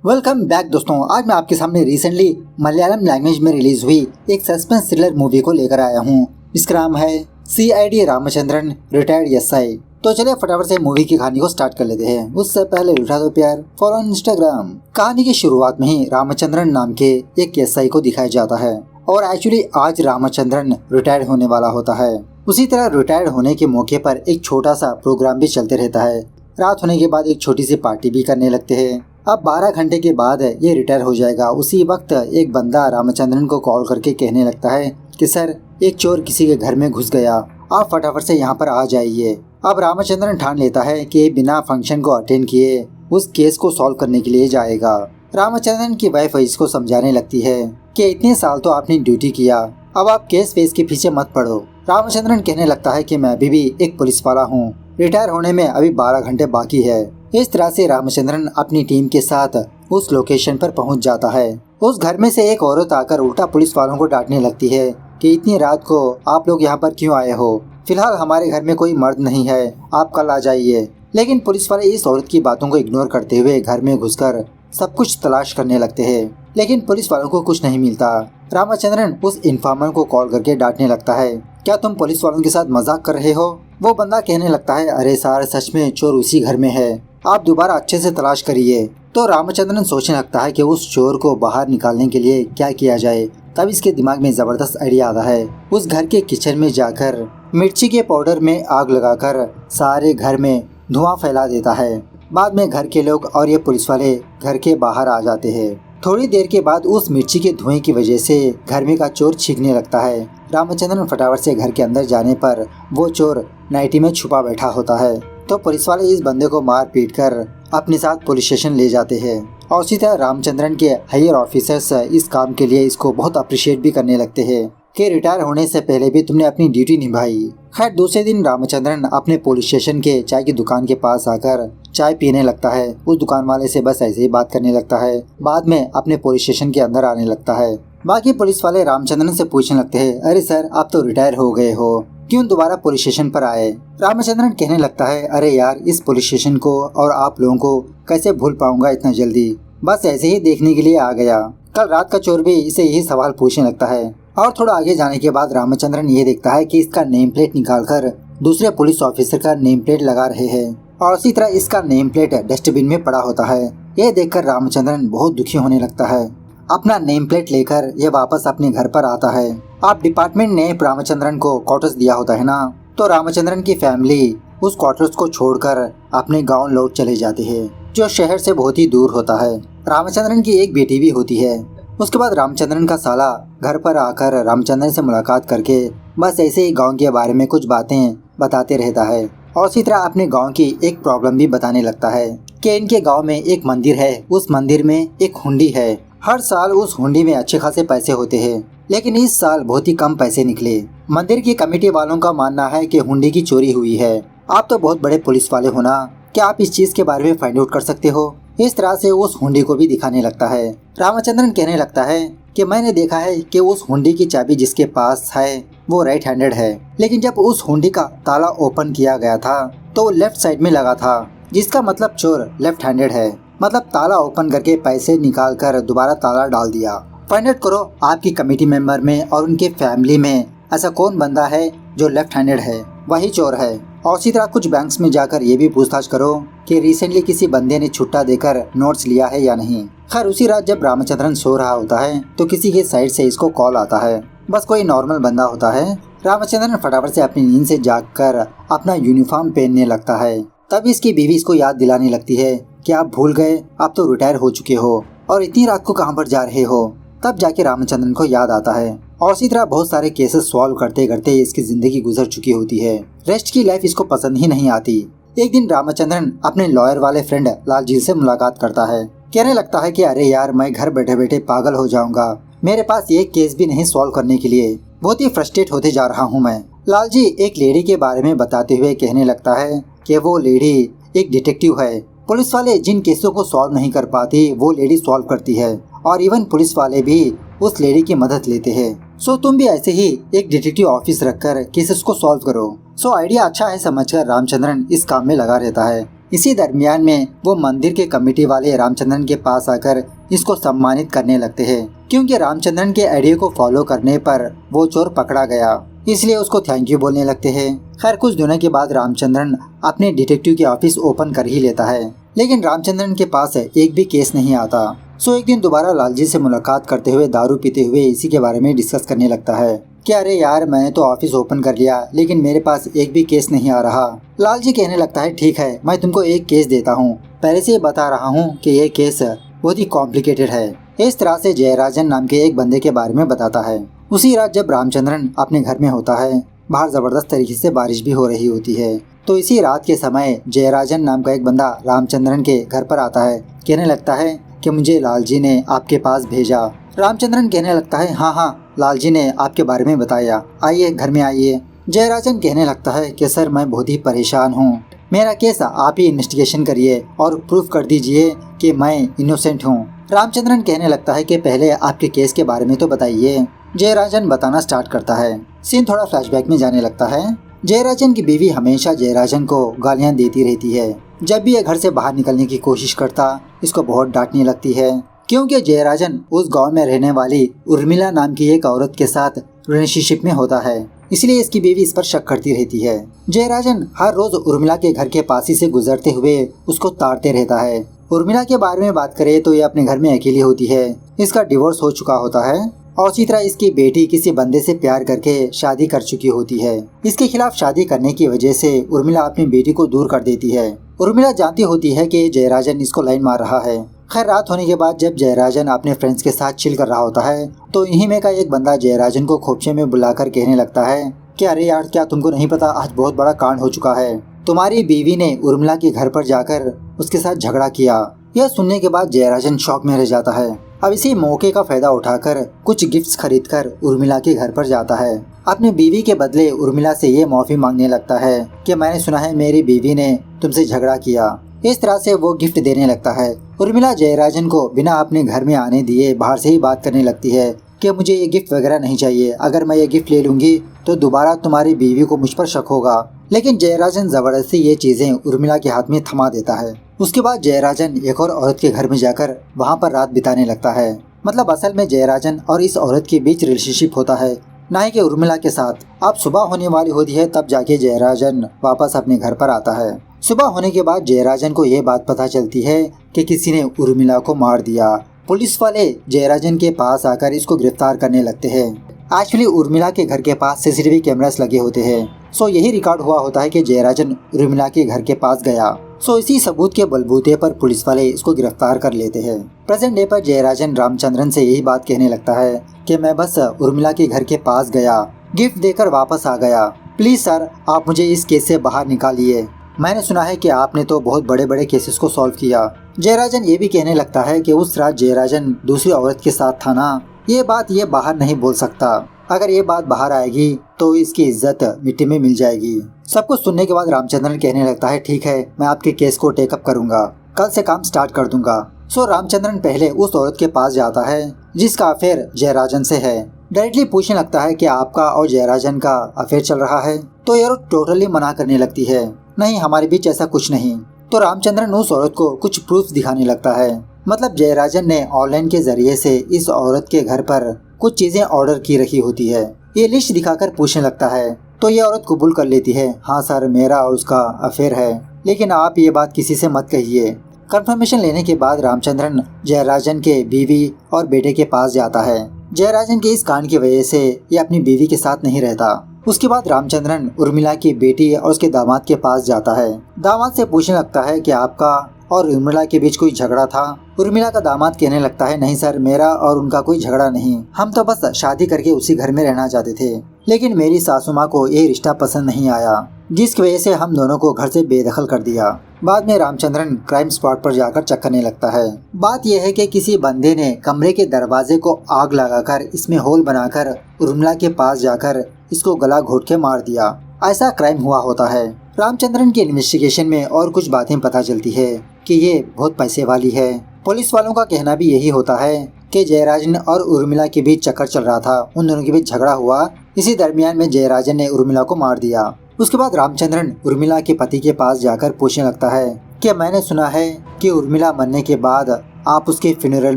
Welcome back दोस्तों। आज मैं आपके सामने रिसेंटली मलयालम लैंग्वेज में रिलीज हुई एक सस्पेंस थ्रिलर मूवी को लेकर आया हूँ। इसका नाम है CID रामचंद्रन रिटायर्ड SI। तो चलिए फटाफट से मूवी की कहानी को स्टार्ट कर लेते हैं। उससे पहले उठा दो प्यार फॉलो इंस्टाग्राम। कहानी की शुरुआत में ही रामचंद्रन नाम के एक SI को दिखाया जाता है और एक्चुअली आज रामचंद्रन रिटायर्ड होने वाला होता है। उसी तरह रिटायर्ड होने के मौके पर एक छोटा सा प्रोग्राम भी चलते रहता है। रात होने के बाद एक छोटी सी पार्टी भी करने लगते हैं। अब 12 घंटे के बाद ये रिटायर हो जाएगा। उसी वक्त एक बंदा रामचंद्रन को कॉल करके कहने लगता है कि सर एक चोर किसी के घर में घुस गया, आप फटाफट से यहाँ पर आ जाइए। अब रामचंद्रन ठान लेता है कि बिना फंक्शन को अटेंड किए उस केस को सॉल्व करने के लिए जाएगा। रामचंद्रन की वाइफ इसको समझाने लगती है कि इतने साल तो आपने ड्यूटी किया, अब आप केस वेस के पीछे मत पड़ो। रामचंद्रन कहने लगता है कि मैं अभी भी एक पुलिस वाला हूँ, रिटायर होने में अभी 12 घंटे बाकी है। इस तरह से रामचंद्रन अपनी टीम के साथ उस लोकेशन पर पहुंच जाता है। उस घर में से एक औरत आकर उल्टा पुलिस वालों को डांटने लगती है कि इतनी रात को आप लोग यहाँ पर क्यों आए हो, फिलहाल हमारे घर में कोई मर्द नहीं है, आप कल आ जाइए। लेकिन पुलिस वाले इस औरत की बातों को इग्नोर करते हुए घर में घुसकर सब कुछ तलाश करने लगते हैं, लेकिन पुलिस वालों को कुछ नहीं मिलता। रामचंद्रन उस इन्फॉर्मर को कॉल करके डांटने लगता है, क्या तुम पुलिस वालों के साथ मजाक कर रहे हो? वो बंदा कहने लगता है, अरे सर सच में चोर उसी घर में है, आप दोबारा अच्छे से तलाश करिए। तो रामचंद्रन सोचने लगता है कि उस चोर को बाहर निकालने के लिए क्या किया जाए। तब इसके दिमाग में जबरदस्त आइडिया आता है। उस घर के किचन में जाकर मिर्ची के पाउडर में आग लगाकर सारे घर में धुआं फैला देता है। बाद में घर के लोग और ये पुलिस वाले घर के बाहर आ जाते हैं। थोड़ी देर के बाद उस मिर्ची के धुएं की वजह से घर में का चोर चीखने लगता है। रामचंद्रन फटाफट से घर के अंदर जाने पर वो चोर नाइटी में छुपा बैठा होता है। तो पुलिस वाले इस बंदे को मार पीट कर अपने साथ पुलिस स्टेशन ले जाते हैं और उसी तरह रामचंद्रन के हायर ऑफिसर्स इस काम के लिए इसको बहुत अप्रिशिएट भी करने लगते हैं कि रिटायर होने से पहले भी तुमने अपनी ड्यूटी निभाई। खैर दूसरे दिन रामचंद्रन अपने पुलिस स्टेशन के चाय की दुकान के पास आकर चाय पीने लगता है। उस दुकान वाले से बस ऐसे ही बात करने लगता है। बाद में अपने पुलिस स्टेशन के अंदर आने लगता है। बाकी पुलिस वाले रामचंद्रन से पूछने लगते हैं, अरे सर आप तो रिटायर हो गए हो, क्यों दोबारा पुलिस स्टेशन पर आए? रामचंद्रन कहने लगता है, अरे यार इस पुलिस स्टेशन को और आप लोगों को कैसे भूल पाऊंगा इतना जल्दी, बस ऐसे ही देखने के लिए आ गया। कल रात का चोर भी इसे यही सवाल पूछने लगता है। और थोड़ा आगे जाने के बाद रामचंद्रन ये देखता है कि इसका नेम प्लेट निकालकर दूसरे पुलिस ऑफिसर का नेम प्लेट लगा रहे हैं और इसी तरह इसका नेम प्लेट डस्टबिन में पड़ा होता है। ये देखकर रामचंद्रन बहुत दुखी होने लगता है। अपना नेम प्लेट लेकर ये वापस अपने घर पर आता है। अब डिपार्टमेंट ने रामचंद्रन को क्वार्टर्स दिया होता है ना, तो रामचंद्रन की फैमिली उस क्वार्टर्स को छोड़कर अपने गांव लौट चले जाते हैं, जो शहर से बहुत ही दूर होता है। रामचंद्रन की एक बेटी भी होती है। उसके बाद रामचंद्रन का साला घर पर आकर रामचंद्रन से मुलाकात करके बस ऐसे ही गाँव के बारे में कुछ बातें बताते रहता है और इसी तरह अपने गाँव की एक प्रॉब्लम भी बताने लगता है कि इनके गाँव में एक मंदिर है, उस मंदिर में एक हुंडी है। हर साल उस हुंडी में अच्छे खासे पैसे होते हैं, लेकिन इस साल बहुत ही कम पैसे निकले। मंदिर की कमेटी वालों का मानना है कि हुंडी की चोरी हुई है। आप तो बहुत बड़े पुलिस वाले हो ना, क्या आप इस चीज के बारे में फाइंड आउट कर सकते हो? इस तरह से उस हुंडी को भी दिखाने लगता है। रामचंद्रन कहने लगता है कि मैंने देखा है कि उस हुंडी की चाबी जिसके पास है वो राइट हैंडेड है, लेकिन जब उस हुंडी का ताला ओपन किया गया था तो वो लेफ्ट साइड में लगा था, जिसका मतलब चोर लेफ्ट हैंडेड है। मतलब ताला ओपन करके पैसे निकाल कर दोबारा ताला डाल दिया। फाइंड आउट करो आपकी कमेटी मेंबर में और उनके फैमिली में ऐसा कौन बंदा है जो लेफ्ट हैंडेड है, वही चोर है। और इसी तरह कुछ बैंक्स में जाकर ये भी पूछताछ करो कि रिसेंटली किसी बंदे ने छुट्टा देकर नोट्स लिया है या नहीं। खैर उसी रात जब रामचंद्रन सो रहा होता है तो किसी के साइड से इसको कॉल आता है। बस कोई नॉर्मल बंदा होता है। रामचंद्रन फटाफट से अपनी नींद से जागकर अपना यूनिफॉर्म पहनने लगता है। तब इसकी बीवी इसको याद दिलाने लगती है कि आप भूल गए, आप तो रिटायर हो चुके हो और इतनी रात को कहाँ पर जा रहे हो। तब जाके रामचंद्रन को याद आता है और इसी तरह बहुत सारे केसेस सॉल्व करते करते इसकी जिंदगी गुजर चुकी होती है। रेस्ट की लाइफ इसको पसंद ही नहीं आती। एक दिन रामचंद्रन अपने लॉयर वाले फ्रेंड लालजी से मुलाकात करता है। कहने लगता है कि अरे यार मैं घर बैठे बैठे पागल हो जाऊंगा, मेरे पास ये केस भी नहीं सॉल्व करने के लिए, बहुत ही फ्रस्ट्रेट होते जा रहा हूँ मैं। लालजी एक लेडी के बारे में बताते हुए कहने लगता है कि वो लेडी एक डिटेक्टिव है। पुलिस वाले जिन केसों को सॉल्व नहीं कर पाती वो लेडी सॉल्व करती है और इवन पुलिस वाले भी उस लेडी की मदद लेते हैं। सो तुम भी ऐसे ही एक डिटेक्टिव ऑफिस रखकर केसेस को सॉल्व करो। सो आइडिया अच्छा है समझकर रामचंद्रन इस काम में लगा रहता है। इसी दरमियान में वो मंदिर के कमेटी वाले रामचंद्रन के पास आकर इसको सम्मानित करने लगते हैं, क्योंकि रामचंद्रन के आइडिया को फॉलो करने पर वो चोर पकड़ा गया, इसलिए उसको थैंक यू बोलने लगते हैं। खैर कुछ दिनों के बाद रामचंद्रन अपने डिटेक्टिव की ऑफिस ओपन कर ही लेता है, लेकिन रामचंद्रन के पास एक भी केस नहीं आता। सो एक दिन दोबारा लालजी से मुलाकात करते हुए दारू पीते हुए इसी के बारे में डिस्कस करने लगता है कि अरे यार मैंने तो ऑफिस ओपन कर लिया, लेकिन मेरे पास एक भी केस नहीं आ रहा। लालजी कहने लगता है ठीक है, मैं तुमको एक केस देता हूँ, पहले से बता रहा हूँ कि ये केस बहुत ही कॉम्प्लिकेटेड है। इस तरह से जयराजन नाम के एक बंदे के बारे में बताता है। उसी रात जब रामचंद्रन अपने घर में होता है, बाहर जबरदस्त तरीके से बारिश भी हो रही होती है, तो इसी रात के समय जयराजन नाम का एक बंदा रामचंद्रन के घर पर आता है। कहने लगता है कि मुझे लालजी ने आपके पास भेजा। रामचंद्रन कहने लगता है हाँ, लालजी ने आपके बारे में बताया, आइए घर में आइए। जयराजन कहने लगता है कि सर मैं बहुत ही परेशान हूँ, मेरा केस आप ही इन्वेस्टिगेशन करिए और प्रूफ कर दीजिए कि मैं इनोसेंट हूँ। रामचंद्रन कहने लगता है कि पहले आपके केस के बारे में तो बताइए। जयराजन बताना स्टार्ट करता है। सीन थोड़ा फ्लैशबैक में जाने लगता है। जयराजन की बीवी हमेशा जयराजन को गालियां देती रहती है। जब भी ये घर से बाहर निकलने की कोशिश करता, इसको बहुत डांटने लगती है, क्योंकि जयराजन उस गांव में रहने वाली उर्मिला नाम की एक औरत के साथ रिलेशनशिप में होता है, इसलिए इसकी बीवी इस पर शक करती रहती है। जयराजन हर रोज उर्मिला के घर के पास ही से गुजरते हुए उसको ताड़ते रहता है। उर्मिला के बारे में बात करें तो ये अपने घर में अकेली होती है, इसका डिवोर्स हो चुका होता है और इसी तरह इसकी बेटी किसी बंदे से प्यार करके शादी कर चुकी होती है। इसके खिलाफ शादी करने की वजह से उर्मिला अपनी बेटी को दूर कर देती है। उर्मिला जानती होती है कि जयराजन इसको लाइन मार रहा है। खैर रात होने के बाद जब जयराजन अपने फ्रेंड्स के साथ चिल कर रहा होता है, तो इन्हीं में का एक बंदा जयराजन को खोपचे में बुलाकर कहने लगता है कि अरे यार क्या तुमको नहीं पता, आज बहुत बड़ा कांड हो चुका है, तुम्हारी बीवी ने उर्मिला के घर पर जाकर उसके साथ झगड़ा किया। यह सुनने के बाद जयराजन शॉक में रह जाता है। अब इसी मौके का फायदा उठाकर कुछ गिफ्ट्स खरीदकर उर्मिला के घर पर जाता है। अपनी बीवी के बदले उर्मिला से ये माफी मांगने लगता है कि मैंने सुना है मेरी बीवी ने तुमसे झगड़ा किया। इस तरह से वो गिफ्ट देने लगता है। उर्मिला जयराजन को बिना अपने घर में आने दिए बाहर से ही बात करने लगती है कि मुझे ये गिफ्ट वगैरह नहीं चाहिए, अगर मैं ये गिफ्ट ले लूंगी तो दोबारा तुम्हारी बीवी को मुझ पर शक होगा। लेकिन जयराजन जबरदस्ती ये चीजें उर्मिला के हाथ में थमा देता है। उसके बाद जयराजन एक और औरत के घर में जाकर वहाँ पर रात बिताने लगता है। मतलब असल में जयराजन और इस औरत के बीच रिलेशनशिप होता है, ना ही कि उर्मिला के साथ। अब सुबह होने वाली होती है, तब जाके जयराजन वापस अपने घर पर आता है। सुबह होने के बाद जयराजन को ये बात पता चलती है कि किसी ने उर्मिला को मार दिया। पुलिस वाले जयराजन के पास आकर इसको गिरफ्तार करने लगते हैं। एक्चुअली उर्मिला के घर के पास सीसीटीवी कैमरास लगे होते हैं, सो यही रिकॉर्ड हुआ होता है कि जयराजन उर्मिला के घर के पास गया। सो इसी सबूत के बलबूते पर पुलिस वाले इसको गिरफ्तार कर लेते हैं। प्रेजेंट डे पर जयराजन रामचंद्रन से यही बात कहने लगता है कि मैं बस उर्मिला के घर के पास गया, गिफ्ट देकर वापस आ गया, प्लीज सर आप मुझे इस केस से बाहर निकालिए, मैंने सुना है कि आपने तो बहुत बड़े बड़े केसेस को सॉल्व किया। जयराजन ये भी कहने लगता है कि उस रात जयराजन दूसरी औरत के साथ था ना, ये बात ये बाहर नहीं बोल सकता, अगर ये बात बाहर आएगी तो इसकी इज्जत मिट्टी में मिल जाएगी। सब कुछ सुनने के बाद रामचंद्रन कहने लगता है ठीक है, मैं आपके केस को टेकअप करूंगा, कल से काम स्टार्ट कर दूंगा। सो रामचंद्रन पहले उस औरत के पास जाता है जिसका अफेयर जयराजन से है। डायरेक्टली पूछने लगता है कि आपका और जयराजन का अफेयर चल रहा है, तो ये औरत टोटली मना करने लगती है, नहीं हमारे बीच ऐसा कुछ नहीं। तो रामचंद्रन उस औरत को कुछ प्रूफ दिखाने लगता है। मतलब जयराजन ने ऑनलाइन के जरिए से इस औरत के घर पर कुछ चीजें ऑर्डर की रखी होती है। ये लिस्ट दिखाकर पूछने लगता है, तो ये औरत कबूल कर लेती है, हाँ सर मेरा और उसका अफेयर है, लेकिन आप ये बात किसी से मत कहिए। कंफर्मेशन लेने के बाद रामचंद्रन जयराजन के बीवी और बेटे के पास जाता है। जयराजन के इस कांड की वजह से ये अपनी बीवी के साथ नहीं रहता। उसके बाद रामचंद्रन उर्मिला की बेटी और उसके दामाद के पास जाता है। दामाद से पूछने लगता है कि आपका और उर्मिला के बीच कोई झगड़ा था। उर्मिला का दामाद कहने लगता है नहीं सर, मेरा और उनका कोई झगड़ा नहीं, हम तो बस शादी करके उसी घर में रहना चाहते थे, लेकिन मेरी सासू माँ को ये रिश्ता पसंद नहीं आया, जिसकी वजह से हम दोनों को घर से बेदखल कर दिया। बाद में रामचंद्रन क्राइम स्पॉट पर जाकर चेक करने लगता है। बात यह है कि किसी बंदे ने कमरे के दरवाजे को आग लगाकर इसमें होल बनाकर उर्मिला के पास जाकर इसको गला घोट के मार दिया। ऐसा क्राइम हुआ होता है। रामचंद्रन की इन्वेस्टिगेशन में और कुछ बातें पता चलती है कि ये बहुत पैसे वाली है। पुलिस वालों का कहना भी यही होता है कि जयराजन और उर्मिला के बीच चक्कर चल रहा था, उन दोनों के बीच झगड़ा हुआ, इसी दरमियान में जयराजन ने उर्मिला को मार दिया। उसके बाद रामचंद्रन उर्मिला के पति के पास जाकर पूछने लगता है कि मैंने सुना है कि उर्मिला मरने के बाद आप उसके फ्यूनरल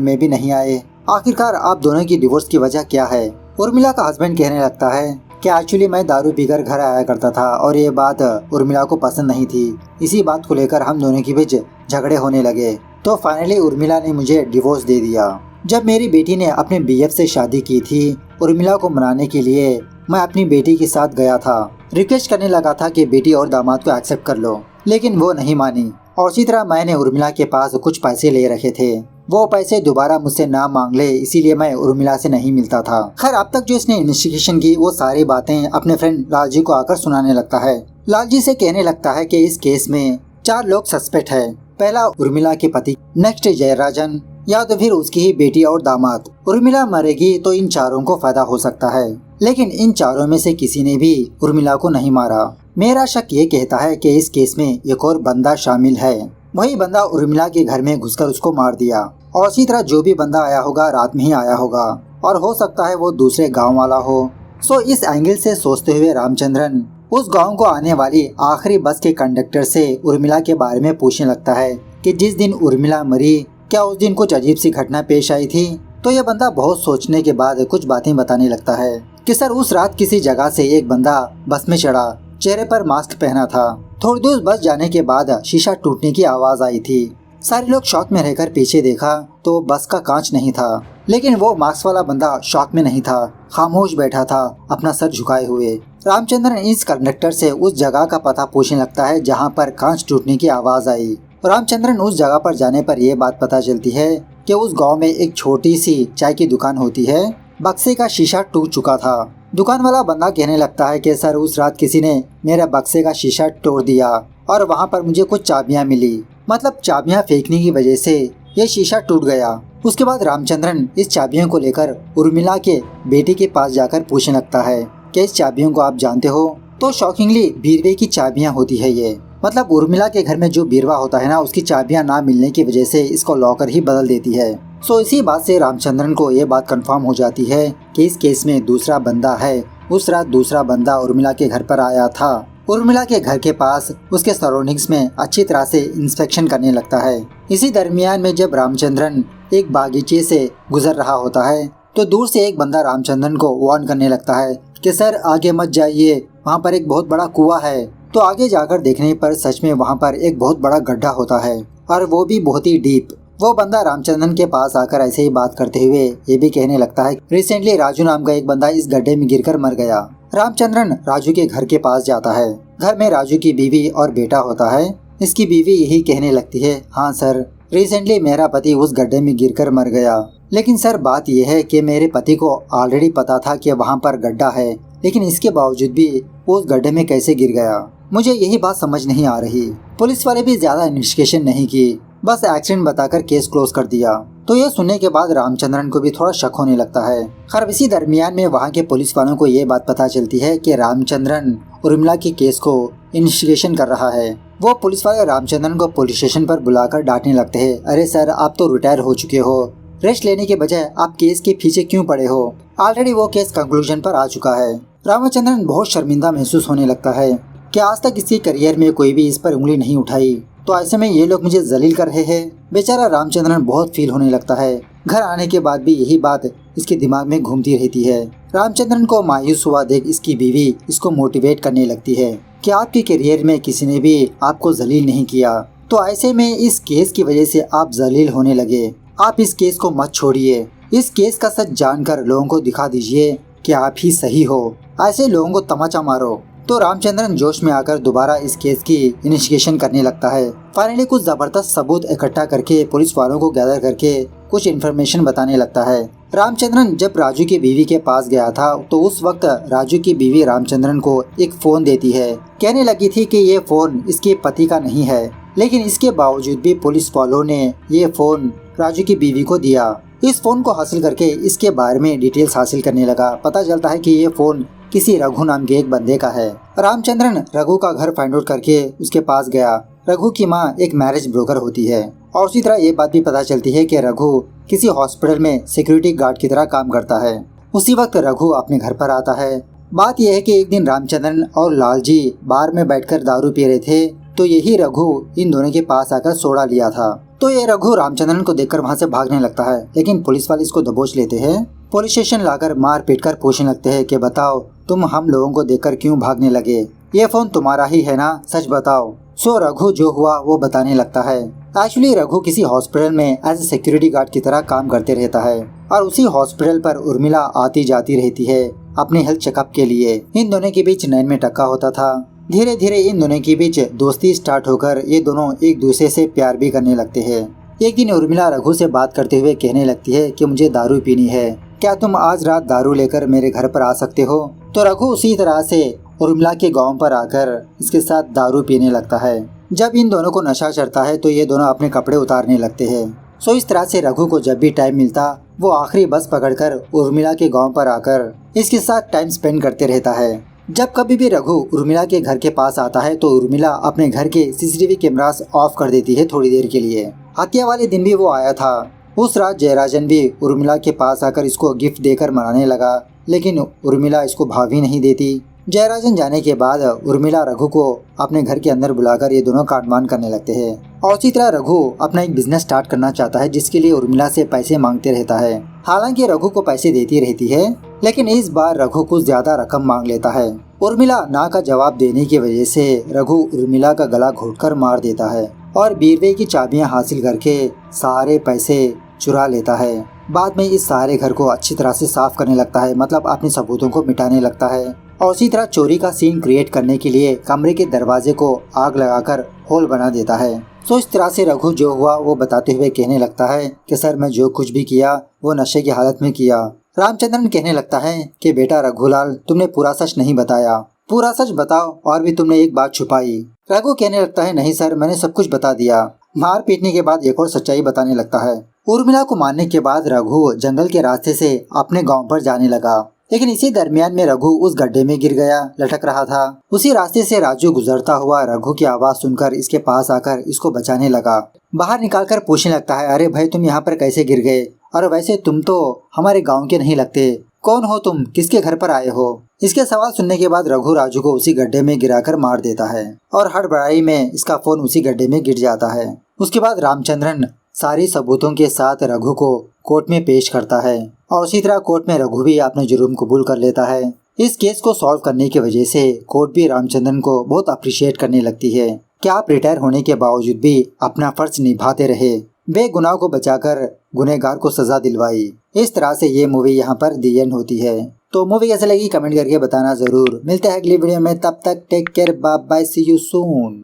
में भी नहीं आए। आखिरकार आप दोनों की डिवोर्स की वजह क्या है? उर्मिला का हस्बैंड कहने लगता है कि एक्चुअली मैं दारू पीकर घर आया करता था और ये बात उर्मिला को पसंद नहीं थी। इसी बात को लेकर हम दोनों के बीच झगड़े होने लगे, तो फाइनली उर्मिला ने मुझे डिवोर्स दे दिया। जब मेरी बेटी ने अपने बीएफ से शादी की थी, उर्मिला को मनाने के लिए मैं अपनी बेटी के साथ गया था। रिक्वेस्ट करने लगा था कि बेटी और दामाद को एक्सेप्ट कर लो, लेकिन वो नहीं मानी। और इसी तरह मैंने उर्मिला के पास कुछ पैसे ले रखे थे, वो पैसे दोबारा मुझसे ना मांग ले, इसीलिए मैं उर्मिला से नहीं मिलता था। खैर, अब तक जो इसने इन्वेस्टिगेशन की वो सारी बातें अपने फ्रेंड लालजी को आकर सुनाने लगता है। लालजी से कहने लगता है कि इस केस में 4 लोग सस्पेक्ट है। पहला उर्मिला के पति, नेक्स्ट जयराजन, या तो फिर उसकी ही बेटी और दामाद। उर्मिला मरेगी तो इन चारों को फायदा हो सकता है, लेकिन इन चारों में से किसी ने भी उर्मिला को नहीं मारा। मेरा शक ये कहता है कि इस केस में एक और बंदा शामिल है। वही बंदा उर्मिला के घर में घुसकर उसको मार दिया, और इसी तरह जो भी बंदा आया होगा रात में ही आया होगा, और हो सकता है वो दूसरे गांव वाला हो। सो इस एंगल से सोचते हुए रामचंद्रन उस गांव को आने वाली आखिरी बस के कंडक्टर से उर्मिला के बारे में पूछने लगता है कि जिस दिन उर्मिला मरी, क्या उस दिन कुछ अजीब सी घटना पेश आई थी? तो यह बंदा बहुत सोचने के बाद कुछ बातें बताने लगता है कि सर, उस रात किसी जगह से एक बंदा बस में चढ़ा, चेहरे पर मास्क पहना था। थोड़ी दूर बस जाने के बाद शीशा टूटने की आवाज आई थी। सारे लोग शॉक में रहकर पीछे देखा तो बस का कांच नहीं था, लेकिन वो मास्क वाला बंदा शॉक में नहीं था, खामोश बैठा था अपना सर झुकाए हुए। रामचंद्रन इस कंडक्टर से उस जगह का पता पूछने लगता है जहाँ पर कांच टूटने की आवाज आई। रामचंद्रन उस जगह पर जाने पर यह बात पता चलती है कि उस गांव में एक छोटी सी चाय की दुकान होती है। बक्से का शीशा टूट चुका था। दुकान वाला बंदा कहने लगता है कि सर, उस रात किसी ने मेरे बक्से का शीशा तोड़ दिया और वहाँ पर मुझे कुछ चाबियाँ मिली, मतलब चाबियाँ फेंकने की वजह से ये शीशा टूट गया। उसके बाद रामचंद्रन इस चाबियों को लेकर उर्मिला के बेटे के पास जाकर पूछने लगता है कि इस चाबियों को आप जानते हो? तो शॉकिंगली बीरवे की चाबियाँ होती है ये, मतलब उर्मिला के घर में जो बीरवा होता है ना, उसकी चाबियां ना मिलने की वजह से इसको लॉकर ही बदल देती है। सो इसी बात से रामचंद्रन को ये बात कंफर्म हो जाती है कि इस केस में दूसरा बंदा है। उस रात दूसरा बंदा उर्मिला के घर पर आया था। उर्मिला के घर के पास उसके सराउंडिंग्स में अच्छी तरह से इंस्पेक्शन करने लगता है। इसी दरमियान में जब रामचंद्रन एक बागीचे से गुजर रहा होता है तो दूर से एक बंदा रामचंद्रन को वार्न करने लगता है कि सर, आगे मत जाइए, वहाँ पर एक बहुत बड़ा कुआं है। तो आगे जाकर देखने पर सच में वहाँ पर एक बहुत बड़ा गड्ढा होता है, और वो भी बहुत ही डीप। वो बंदा रामचंद्रन के पास आकर ऐसे ही बात करते हुए ये भी कहने लगता है, रिसेंटली राजू नाम का एक बंदा इस गड्ढे में गिरकर मर गया। रामचंद्रन राजू के घर के पास जाता है। घर में राजू की बीवी और बेटा होता है। इसकी बीवी यही कहने लगती है, हाँ सर, रिसेंटली मेरा पति उस गड्ढे में गिरकर मर गया, लेकिन सर बात यह है कि मेरे पति को ऑलरेडी पता था कि वहाँ पर गड्ढा है, लेकिन इसके बावजूद भी वो उस गड्ढे में कैसे गिर गया, मुझे यही बात समझ नहीं आ रही। पुलिस वाले भी ज्यादा इन्वेस्टिगेशन नहीं की, बस एक्सीडेंट बताकर केस क्लोज कर दिया। तो ये सुनने के बाद रामचंद्रन को भी थोड़ा शक होने लगता है। खैर, इसी दरमियान में वहाँ के पुलिस वालों को ये बात पता चलती है कि रामचंद्रन उर्मिला के केस को इन्वेस्टिगेशन कर रहा है। वो पुलिस वाले रामचंद्रन को पुलिस स्टेशन पर बुलाकर डांटने लगते हैं, अरे सर, आप तो रिटायर हो चुके हो, रेस्ट लेने के बजाय आप केस के पीछे क्यों पड़े हो? ऑलरेडी वो केस कंक्लूजन पर आ चुका है। रामचंद्रन बहुत शर्मिंदा महसूस होने लगता है कि आज तक इसके करियर में कोई भी इस पर उंगली नहीं उठाई, तो ऐसे में ये लोग मुझे जलील कर रहे हैं। बेचारा रामचंद्रन बहुत फील होने लगता है। घर आने के बाद भी यही बात इसके दिमाग में घूमती रहती है। रामचंद्रन को मायूस हुआ देख इसकी बीवी इसको मोटिवेट करने लगती है कि आपके करियर में किसी ने भी आपको जलील नहीं किया, तो ऐसे में इस केस की वजह से आप जलील होने लगे। आप इस केस को मत छोड़िए, इस केस का सच जानकर लोगों को दिखा दीजिए कि आप ही सही हो, ऐसे लोगों को तमाचा मारो। तो रामचंद्रन जोश में आकर दोबारा इस केस की इन्वेस्टिगेशन करने लगता है। फाइनली कुछ जबरदस्त सबूत इकट्ठा करके पुलिस वालों को गैदर करके कुछ इन्फॉर्मेशन बताने लगता है। रामचंद्रन जब राजू की बीवी के पास गया था तो उस वक्त राजू की बीवी रामचंद्रन को एक फोन देती है। कहने लगी थी कि ये फोन इसके पति का नहीं है, लेकिन इसके बावजूद भी पुलिस वालों ने ये फोन राजू की बीवी को दिया। इस फोन को हासिल करके इसके बारे में डिटेल्स हासिल करने लगा। पता चलता है कि ये फोन किसी रघु नाम के एक बंदे का है। रामचंद्रन रघु का घर फाइंड आउट करके उसके पास गया। रघु की माँ एक मैरिज ब्रोकर होती है, और उसी तरह ये बात भी पता चलती है कि रघु किसी हॉस्पिटल में सिक्योरिटी गार्ड की तरह काम करता है। उसी वक्त रघु अपने घर पर आता है। बात यह है कि एक दिन रामचंद्रन और लालजी बार में बैठकर दारू पी रहे थे तो यही रघु इन दोनों के पास आकर सोडा लिया था। तो ये रघु रामचंद्रन को देखकर वहाँ से भागने लगता है, लेकिन पुलिस वाले इसको दबोच लेते हैं। पुलिस स्टेशन लाकर मार पीट कर पूछने लगते हैं कि बताओ तुम हम लोगों को देखकर क्यों भागने लगे, ये फोन तुम्हारा ही है ना, सच बताओ। सो रघु जो हुआ वो बताने लगता है। एक्चुअली रघु किसी हॉस्पिटल में एज ए सिक्योरिटी गार्ड की तरह काम करते रहता है और उसी हॉस्पिटल पर उर्मिला आती जाती रहती है अपने हेल्थ चेकअप के लिए। इन दोनों के बीच नैन में टक्का होता था। धीरे धीरे इन दोनों के बीच दोस्ती स्टार्ट होकर ये दोनों एक दूसरे से प्यार भी करने लगते हैं। एक दिन उर्मिला रघु से बात करते हुए कहने लगती है कि मुझे दारू पीनी है, क्या तुम आज रात दारू लेकर मेरे घर पर आ सकते हो। तो रघु उसी तरह से उर्मिला के गांव पर आकर इसके साथ दारू पीने लगता है। जब इन दोनों को नशा चढ़ता है तो ये दोनों अपने कपड़े उतारने लगते हैं। सो इस तरह से रघु को जब भी टाइम मिलता वो आखिरी बस पकड़कर उर्मिला के गांव पर आकर इसके साथ टाइम स्पेंड करते रहता है। जब कभी भी रघु उर्मिला के घर के पास आता है तो उर्मिला अपने घर के सीसीटीवी कैमरास ऑफ कर देती है थोड़ी देर के लिए। हत्या वाले दिन भी वो आया था। उस रात जयराजन भी उर्मिला के पास आकर इसको गिफ्ट देकर मनाने लगा, लेकिन उर्मिला इसको भाव ही नहीं देती। जयराजन जाने के बाद उर्मिला रघु को अपने घर के अंदर बुलाकर ये दोनों काटमान करने लगते हैं। और इसी तरह रघु अपना एक बिजनेस स्टार्ट करना चाहता है जिसके लिए उर्मिला से पैसे मांगते रहता है। हालांकि रघु को पैसे देती रहती है, लेकिन इस बार रघु कुछ ज्यादा रकम मांग लेता है। उर्मिला ना का जवाब देने की वजह से रघु उर्मिला का गला घोटकर मार देता है और बीरवे की चाबियां हासिल करके सारे पैसे चुरा लेता है। बाद में इस सारे घर को अच्छी तरह से साफ करने लगता है, मतलब अपने सबूतों को मिटाने लगता है। और इसी तरह चोरी का सीन क्रिएट करने के लिए कमरे के दरवाजे को आग लगाकर होल बना देता है। तो इस तरह से रघु जो हुआ वो बताते हुए कहने लगता है कि सर मैं जो कुछ भी किया वो नशे की हालत में किया। रामचंद्रन कहने लगता है कि बेटा रघुलाल तुमने पूरा सच नहीं बताया, पूरा सच बताओ, और भी तुमने एक बात छुपाई। रघु कहने लगता है नहीं सर मैंने सब कुछ बता दिया। मार पीटने के बाद एक और सच्चाई बताने लगता है। उर्मिला को मारने के बाद रघु जंगल के रास्ते से अपने गांव पर जाने लगा, लेकिन इसी दरमियान में रघु उस गड्ढे में गिर गया, लटक रहा था। उसी रास्ते से राजू गुजरता हुआ रघु की आवाज सुनकर इसके पास आकर इसको बचाने लगा। बाहर निकालकर पूछने लगता है अरे भाई तुम यहाँ पर कैसे गिर गए, और वैसे तुम तो हमारे गाँव के नहीं लगते, कौन हो तुम, किसके घर पर आए हो। इसके सवाल सुनने के बाद रघु राजू को उसी गड्ढे में गिराकर मार देता है और हड़बड़ाई में इसका फोन उसी गड्ढे में गिर जाता है। उसके बाद रामचंद्रन सारी सबूतों के साथ रघु को कोर्ट में पेश करता है और उसी तरह कोर्ट में रघु भी अपने जुर्म कबूल कर लेता है। इस केस को सॉल्व करने की वजह से कोर्ट भी रामचंद्रन को बहुत अप्रिशिएट करने लगती है कि आप रिटायर होने के बावजूद भी अपना फर्ज निभाते रहे, बेगुनाह को बचाकर गुनहगार को सजा दिलवाई। इस तरह से ये मूवी यहाँ पर दी एंड होती है। तो मूवी कैसे लगी कमेंट करके बताना जरूर। मिलते हैं अगली वीडियो में, तब तक take care, bye bye, see you soon.